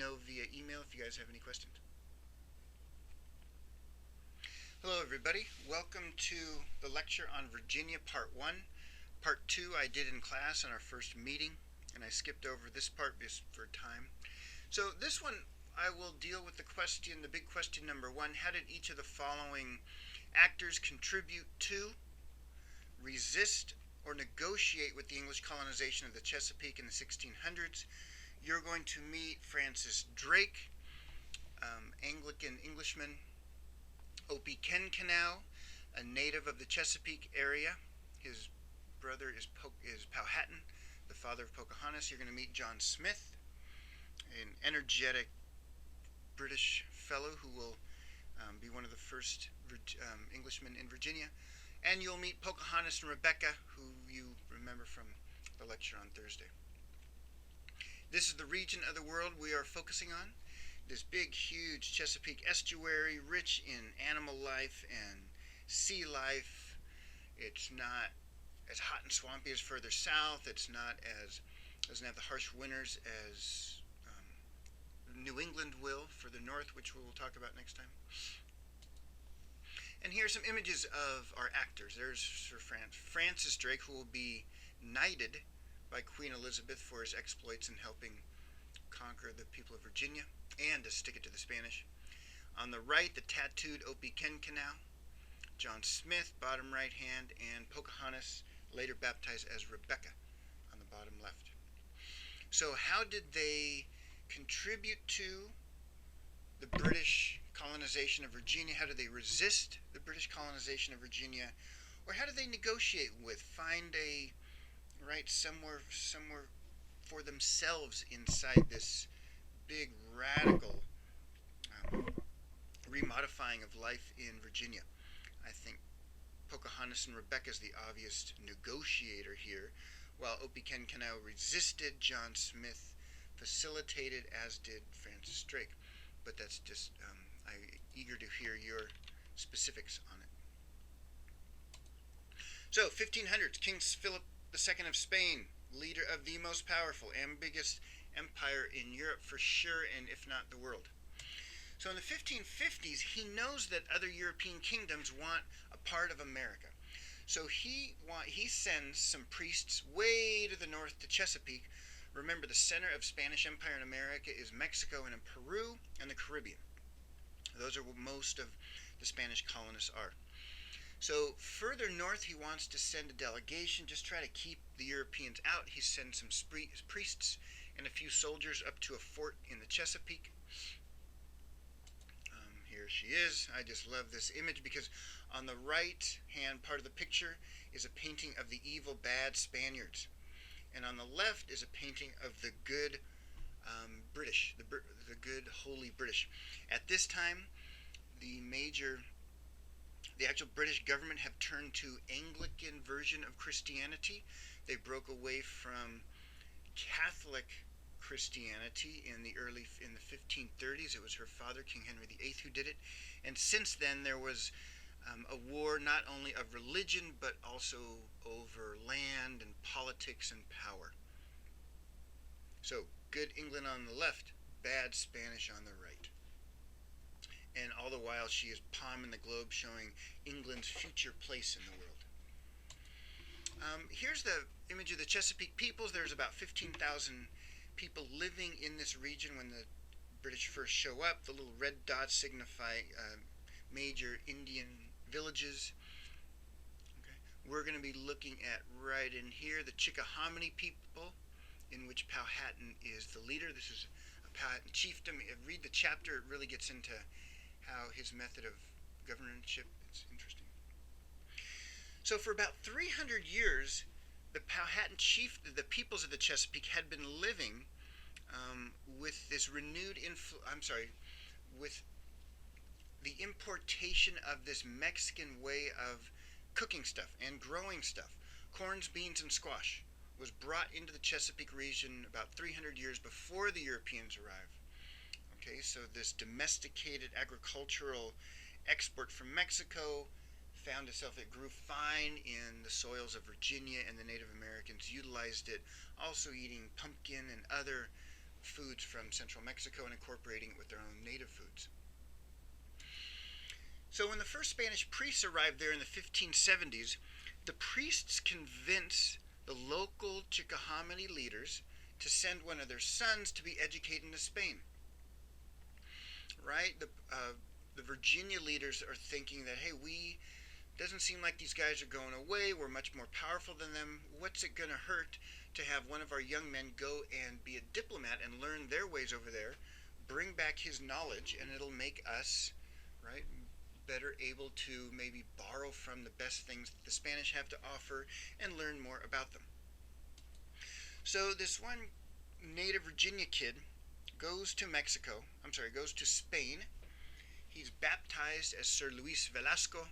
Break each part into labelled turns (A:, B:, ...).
A: know via email if you guys have any questions. Hello everybody, welcome to the lecture on Virginia Part 1. Part 2 I did in class on our first meeting, and I skipped over this part just for time. So this one I will deal with the big question number 1, how did each of the following actors contribute to, resist, or negotiate with the English colonization of the Chesapeake in the 1600s? You're going to meet Francis Drake, Anglican Englishman, Opie Kenkenau, a native of the Chesapeake area. His brother is Powhatan, the father of Pocahontas. You're going to meet John Smith, an energetic British fellow who will be one of the first Englishmen in Virginia. And you'll meet Pocahontas and Rebecca, who you remember from the lecture on Thursday. This is the region of the world we are focusing on. This big, huge Chesapeake estuary, rich in animal life and sea life. It's not as hot and swampy as further south. Doesn't have the harsh winters as New England will further north, which we will talk about next time. And here are some images of our actors. There's Sir Francis Drake, who will be knighted by Queen Elizabeth for his exploits in helping conquer the people of Virginia and to stick it to the Spanish. On the right, the tattooed Opie Kenkenau, John Smith, bottom right hand, and Pocahontas, later baptized as Rebecca, on the bottom left. So how did they contribute to the British colonization of Virginia? How did they resist the British colonization of Virginia? Or how did they negotiate with, find a somewhere for themselves inside this big radical remodifying of life in Virginia? I think Pocahontas and Rebecca is the obvious negotiator here, while Opie Kenkenau resisted, John Smith facilitated, as did Francis Drake. But that's just, I'm eager to hear your specifics on it. So, 1500s, King Philip II of Spain, leader of the most powerful, biggest empire in Europe for sure, and if not the world. So in the 1550s, he knows that other European kingdoms want a part of America. So he sends some priests way to the north to Chesapeake. Remember, the center of Spanish Empire in America is Mexico and in Peru and the Caribbean. Those are where most of the Spanish colonists are. So further north, he wants to send a delegation, just try to keep the Europeans out. He sends some priests and a few soldiers up to a fort in the Chesapeake. Here she is. I just love this image because on the right hand part of the picture is a painting of the evil, bad Spaniards. And on the left is a painting of the good British, the good, holy British. At this time, the actual British government have turned to Anglican version of Christianity. They broke away from Catholic Christianity in the 1530s. It was her father, King Henry VIII, who did it. And since then, there was a war not only of religion, but also over land and politics and power. So, good England on the left, bad Spanish on the right. And all the while, she is palming the globe, showing England's future place in the world. Here's the image of the Chesapeake peoples. There's about 15,000 people living in this region when the British first show up. The little red dots signify major Indian villages. Okay. We're going to be looking at right in here the Chickahominy people, in which Powhatan is the leader. This is a Powhatan chiefdom. Read the chapter. It really gets into how his method of governorship. It's interesting. So for about 300 years, the Powhatan the peoples of the Chesapeake had been living with this renewed with the importation of this Mexican way of cooking stuff and growing stuff. Corns, beans, and squash was brought into the Chesapeake region about 300 years before the Europeans arrived. Okay, so this domesticated agricultural export from Mexico found itself, it grew fine in the soils of Virginia, and the Native Americans utilized it, also eating pumpkin and other foods from central Mexico and incorporating it with their own native foods. So when the first Spanish priests arrived there in the 1570s, the priests convinced the local Chickahominy leaders to send one of their sons to be educated into Spain. Right? The Virginia leaders are thinking that, hey, doesn't seem like these guys are going away. We're much more powerful than them. What's it going to hurt to have one of our young men go and be a diplomat and learn their ways over there, bring back his knowledge, and it'll make us, right, better able to maybe borrow from the best things that the Spanish have to offer and learn more about them. So this one native Virginia kid goes to Spain. He's baptized as Sir Luis Velasco.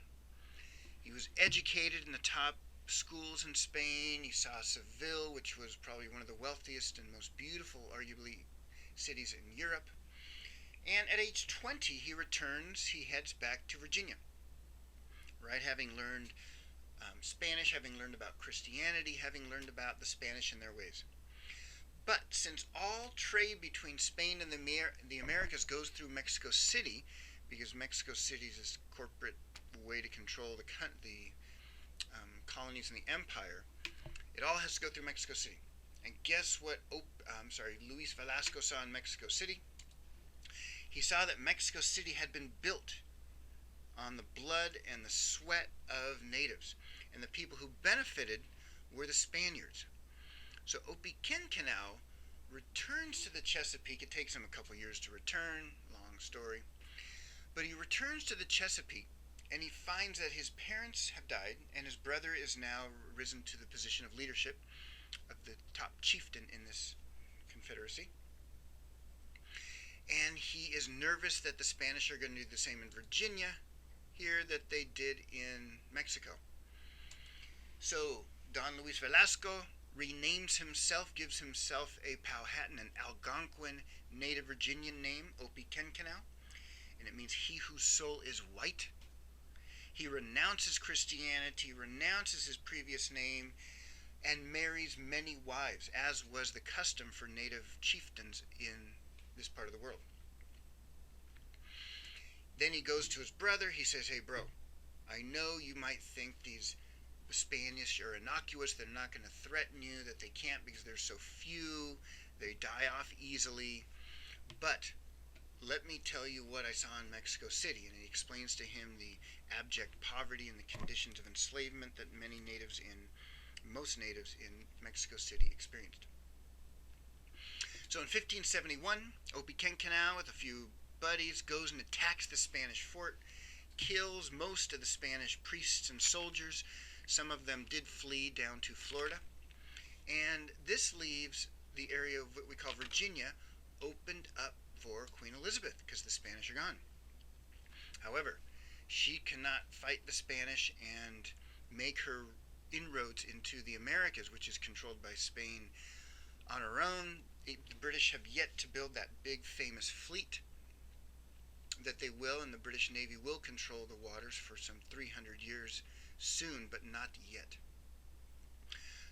A: He was educated in the top schools in Spain. He saw Seville, which was probably one of the wealthiest and most beautiful, arguably, cities in Europe. And at age 20, he heads back to Virginia, right? Having learned Spanish, having learned about Christianity, having learned about the Spanish and their ways. But since all trade between Spain and the Americas goes through Mexico City, because Mexico City is this corporate way to control the colonies in the empire, it all has to go through Mexico City. And guess what Luis Velasco saw in Mexico City? He saw that Mexico City had been built on the blood and the sweat of natives. And the people who benefited were the Spaniards. So Opequencanao returns to the Chesapeake. It takes him a couple years to return, long story. But he returns to the Chesapeake, and he finds that his parents have died, and his brother is now risen to the position of leadership of the top chieftain in this confederacy. And he is nervous that the Spanish are going to do the same in Virginia here that they did in Mexico. So Don Luis Velasco renames himself, gives himself a Powhatan, an Algonquin native Virginian name, Opequencanao, and it means he whose soul is white. He renounces Christianity, renounces his previous name, and marries many wives, as was the custom for native chieftains in this part of the world. Then he goes to his brother. He says, hey, bro, I know you might think the Spanish are innocuous. They're not going to threaten you, that they can't because there's so few. They die off easily. But let me tell you what I saw in Mexico City. And he explains to him the abject poverty and the conditions of enslavement that most natives in Mexico City experienced. So in 1571, Opequencanao, with a few buddies, goes and attacks the Spanish fort, kills most of the Spanish priests and soldiers. Some of them did flee down to Florida. And this leaves the area of what we call Virginia opened up for Queen Elizabeth, because the Spanish are gone. However, she cannot fight the Spanish and make her inroads into the Americas, which is controlled by Spain, on her own. The British have yet to build that big famous fleet that they will, and the British Navy will control the waters for some 300 years soon, but not yet.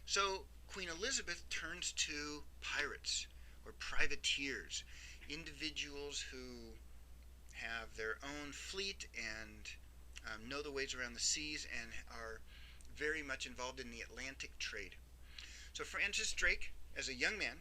A: So Queen Elizabeth turns to pirates or privateers, individuals who have their own fleet and know the ways around the seas and are very much involved in the Atlantic trade. So Francis Drake, as a young man,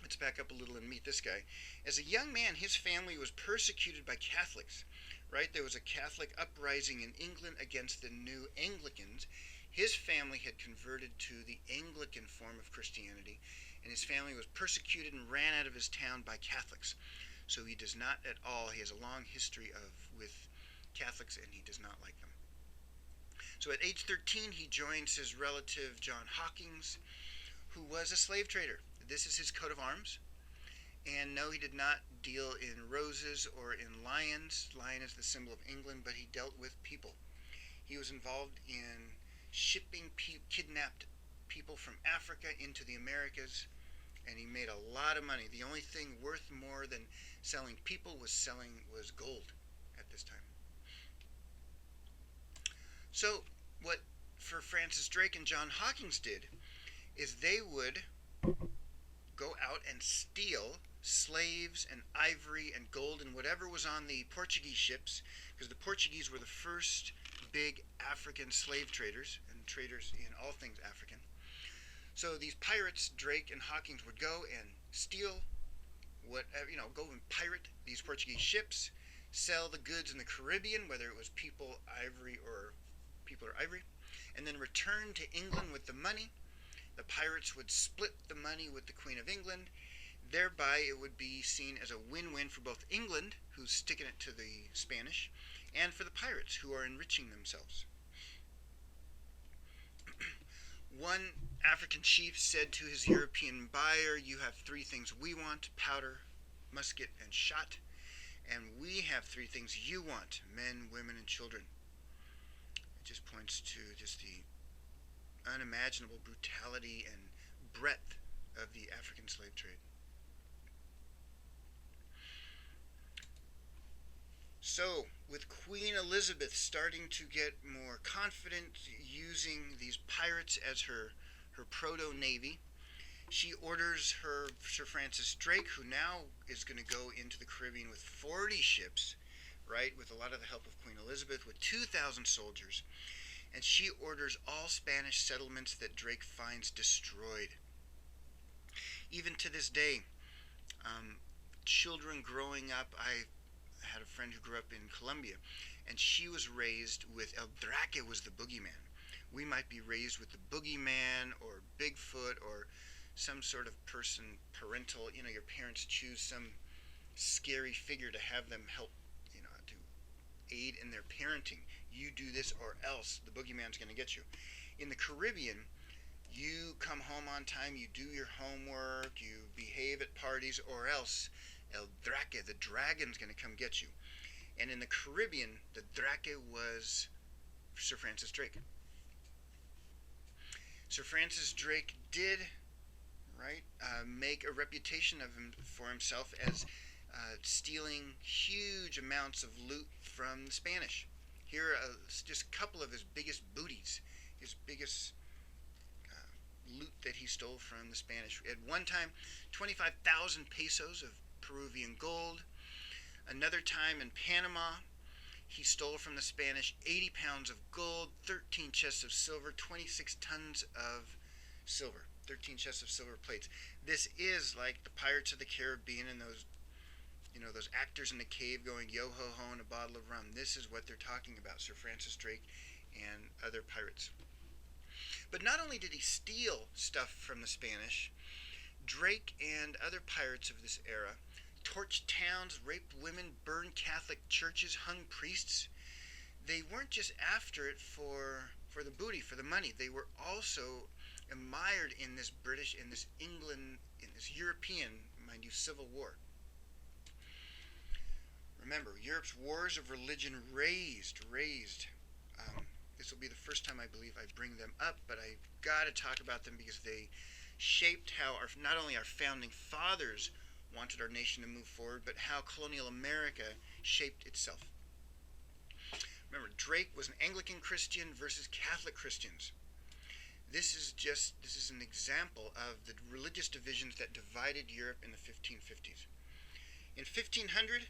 A: let's back up a little and meet this guy. As a young man, his family was persecuted by Catholics, right? There was a Catholic uprising in England against the new Anglicans. His family had converted to the Anglican form of Christianity, and his family was persecuted and ran out of his town by Catholics. So he does not at all, he has a long history with Catholics, and he does not like them. So at age 13, he joins his relative John Hawkins, who was a slave trader. This is his coat of arms. And no, he did not deal in roses or in lions. Lion is the symbol of England, but he dealt with people. He was involved in shipping kidnapped people from Africa into the Americas, and he made a lot of money. The only thing worth more than selling people was gold at this time. So what for Francis Drake and John Hawkins did is they would go out and steal slaves and ivory and gold and whatever was on the Portuguese ships, because the Portuguese were the first big African slave traders and traders in all things African. So these pirates, Drake and Hawkins, would go and steal whatever, go and pirate these Portuguese ships, sell the goods in the Caribbean, whether it was people, or ivory, and then return to England with the money. The pirates would split the money with the Queen of England. Thereby, it would be seen as a win-win for both England, who's sticking it to the Spanish, and for the pirates, who are enriching themselves. One African chief said to his European buyer, "You have three things we want: powder, musket, and shot. And we have three things you want: men, women, and children." It just points to just the unimaginable brutality and breadth of the African slave trade. So, with Queen Elizabeth starting to get more confident using these pirates as her proto-navy, she orders her Sir Francis Drake, who now is going to go into the Caribbean with 40 ships, right, with a lot of the help of Queen Elizabeth, with 2,000 soldiers, and she orders all Spanish settlements that Drake finds destroyed. Even to this day, children growing up, I had a friend who grew up in Colombia, and she was raised with El Drake was the boogeyman. We might be raised with the boogeyman or Bigfoot or some sort of person, parental, your parents choose some scary figure to have them help, to aid in their parenting. You do this or else the boogeyman's going to get you. In the Caribbean, you come home on time, you do your homework, you behave at parties, or else El Drake, the dragon's going to come get you. And in the Caribbean, the Drake was Sir Francis Drake. Sir Francis Drake did, make a reputation for himself as stealing huge amounts of loot from the Spanish. Here are just a couple of his biggest booties, his biggest loot that he stole from the Spanish. At one time, 25,000 pesos of Peruvian gold. Another time in Panama, he stole from the Spanish 80 pounds of gold, 13 chests of silver, 26 tons of silver, 13 chests of silver plates. This is like the Pirates of the Caribbean and those actors in the cave going yo-ho-ho and a bottle of rum. This is what they're talking about, Sir Francis Drake and other pirates. But not only did he steal stuff from the Spanish, Drake and other pirates of this era torched towns, raped women, burned Catholic churches, hung priests. They weren't just after it for the booty, for the money. They were also mired in this British, in this England, in this European, mind you, civil war. Remember, Europe's wars of religion raised. This will be the first time I believe I bring them up, but I got to talk about them because they shaped how not only our founding fathers wanted our nation to move forward, but how colonial America shaped itself. Remember, Drake was an Anglican Christian versus Catholic Christians. This is an example of the religious divisions that divided Europe in the 1550s. In 1500,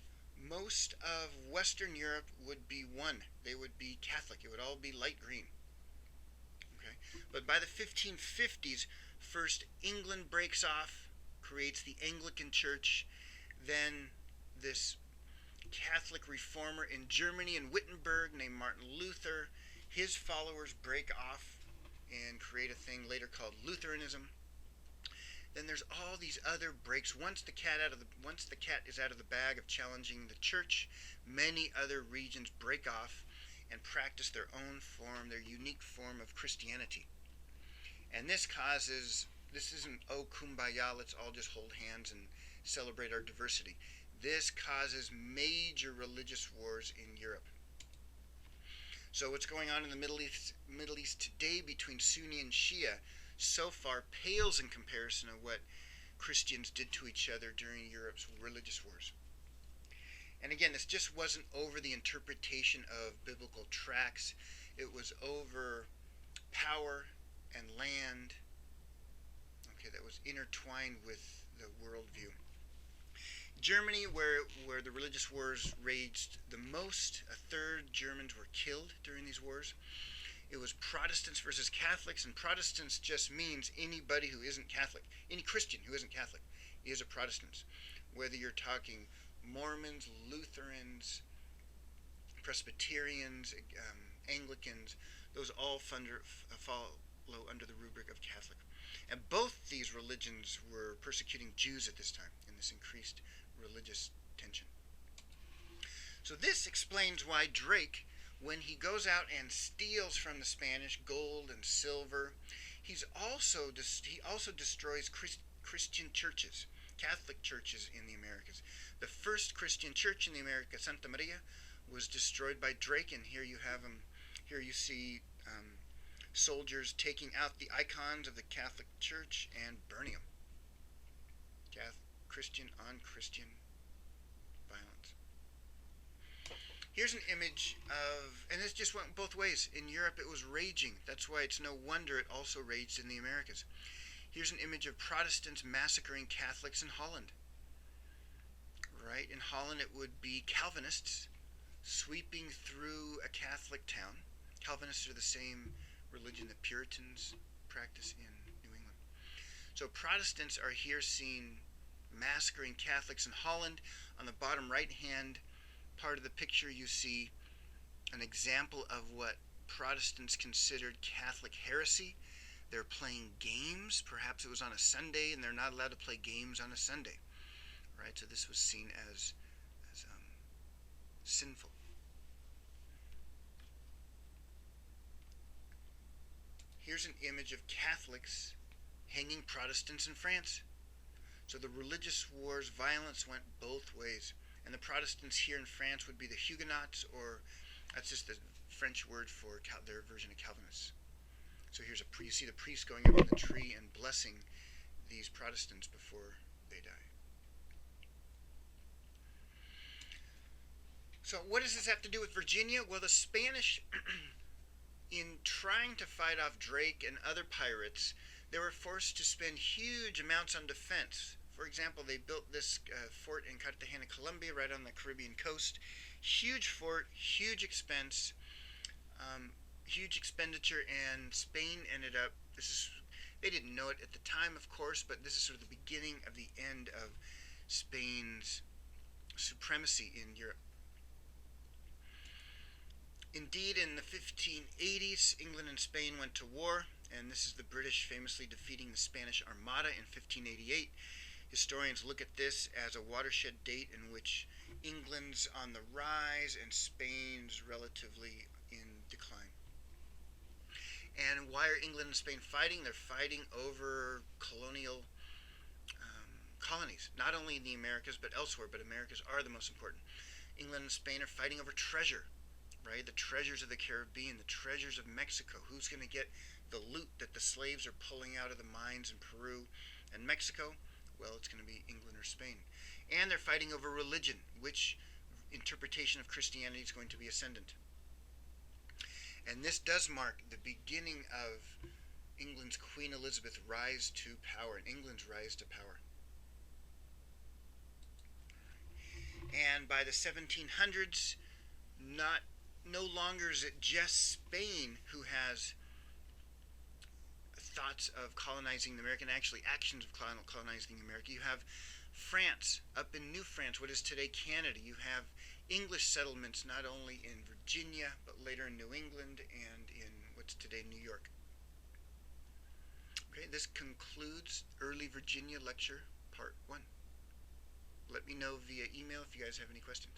A: most of Western Europe would be one. They would be Catholic. It would all be light green. Okay? But by the 1550s, first England breaks off, creates the Anglican Church. Then this Catholic reformer in Germany, in Wittenberg, named Martin Luther, his followers break off and create a thing later called Lutheranism. Then there's all these other breaks. Once the cat is out of the bag of challenging the church, many other regions break off and practice their own form, their unique form of Christianity. And this isn't, oh, kumbaya, let's all just hold hands and celebrate our diversity. This causes major religious wars in Europe. So what's going on in the Middle East today between Sunni and Shia so far pales in comparison to what Christians did to each other during Europe's religious wars. And again, this just wasn't over the interpretation of biblical tracts. It was over power and land. Okay, that was intertwined with the worldview. Germany, where the religious wars raged the most, a third Germans were killed during these wars. It was Protestants versus Catholics, and Protestants just means anybody who isn't Catholic. Any Christian who isn't Catholic is a Protestant. Whether you're talking Mormons, Lutherans, Presbyterians, Anglicans, those all follow under the rubric of Catholic. And both these religions were persecuting Jews at this time in this increased religious tension. So this explains why Drake, when he goes out and steals from the Spanish gold and silver, he also destroys Christian churches, Catholic churches in the Americas. The first Christian church in the Americas, Santa Maria, was destroyed by Drake, and here you have him. Here you see soldiers taking out the icons of the Catholic Church and burning them. Christian on Christian violence. Here's an image of, and this just went both ways. In Europe it was raging. That's why it's no wonder it also raged in the Americas. Here's an image of Protestants massacring Catholics in Holland. Right? In Holland it would be Calvinists sweeping through a Catholic town. Calvinists are the same religion that Puritans practice in New England. So Protestants are here seen massacring Catholics in Holland. On the bottom right-hand part of the picture you see an example of what Protestants considered Catholic heresy. They're playing games. Perhaps it was on a Sunday, and they're not allowed to play games on a Sunday. Right? So this was seen as sinful. Here's an image of Catholics hanging Protestants in France. So the religious wars, violence went both ways. And the Protestants here in France would be the Huguenots, or that's just the French word for their version of Calvinists. So here's you see the priest going up in the tree and blessing these Protestants before they die. So what does this have to do with Virginia? Well, the Spanish, in trying to fight off Drake and other pirates, they were forced to spend huge amounts on defense. For example, they built this fort in Cartagena, Colombia, right on the Caribbean coast. Huge fort, huge expense, huge expenditure, and Spain ended up, they didn't know it at the time, of course, but this is sort of the beginning of the end of Spain's supremacy in Europe. Indeed, in the 1580s, England and Spain went to war, and this is the British famously defeating the Spanish Armada in 1588. Historians look at this as a watershed date in which England's on the rise and Spain's relatively in decline. And why are England and Spain fighting? They're fighting over colonial colonies, not only in the Americas but elsewhere, but Americas are the most important. England and Spain are fighting over treasure. Right? The treasures of the Caribbean, the treasures of Mexico. Who's going to get the loot that the slaves are pulling out of the mines in Peru and Mexico? Well, it's going to be England or Spain. And they're fighting over religion. Which interpretation of Christianity is going to be ascendant? And this does mark the beginning of England's Queen Elizabeth's rise to power, and England's rise to power. And by the 1700s, no longer is it just Spain who has thoughts of colonizing the America, and actually actions of colonizing America. You have France, up in New France, what is today Canada. You have English settlements not only in Virginia, but later in New England and in what's today New York. Okay, this concludes Early Virginia Lecture Part 1. Let me know via email if you guys have any questions.